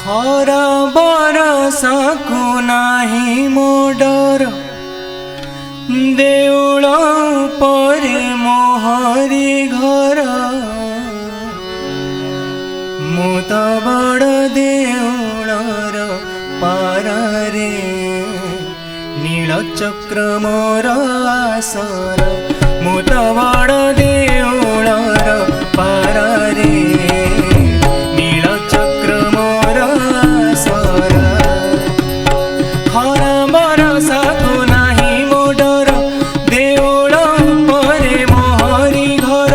खरा बरसाको नाही मोडर देउळ परे मोहरी घर मु त बड़ देउळर पारे नीलचक्र मोर आसर मु त बड़ देउळर पारे नीलचक्र मोर आसर खरा बरसाको नाही मोडर देउळ परे मोहरी घर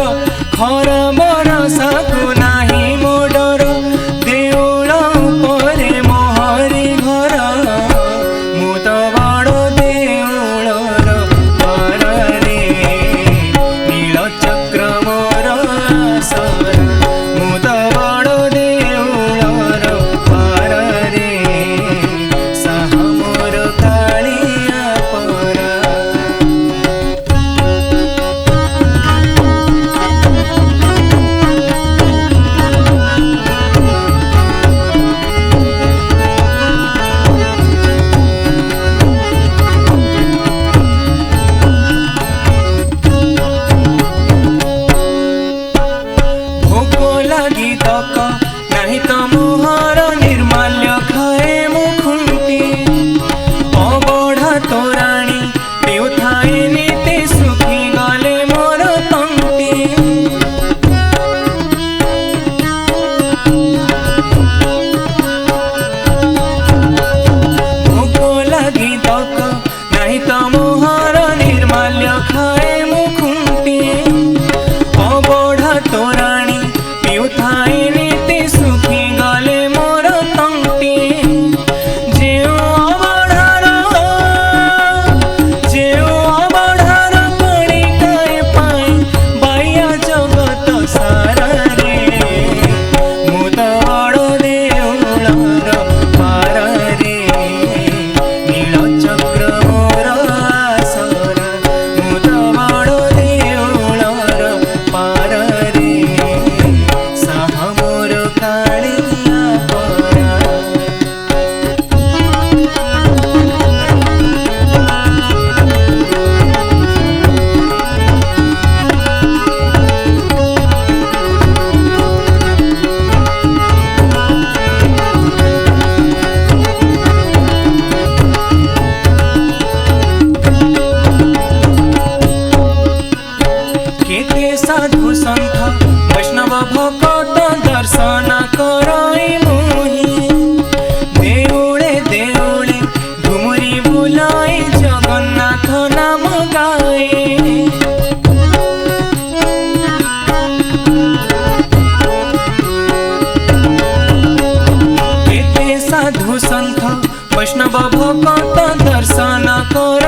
खरा बरसाको नाही मोडर देउळ परे मोहरी घर मु त बड़ देउळर पारे नीलचक्र मोर आसर मु त बड़ देउळर पारे साहा मोर कालिया परा भोक लगी तक नहीं तो मोहर निर्माल्य खाए मुखुंती अबढ़ा तोराणी देउथाए नीते सुखी गले मोर तंती भोक लगी तक नहीं तो मोहर निर्माल्य खाए मुखुंती अबढ़ा तोराणी पिउथाए नीते सुखी गले मोर तंती जेउ अबढ़ार कणिकाए पाई बाह्य जगत सारा रे मु त बड़ देउळर पारे नीलचक्र मोर आसर मु त बड़ देउळर पारे साहा मोर कालिया परा केते साधु संत वैष्णव भक्त दर्शन करई मोहि देउळे देउळे घुमुरी बुलाई जगन्नाथ नाम गाए केते साधु संत वैष्णव भक्त दर्शन कर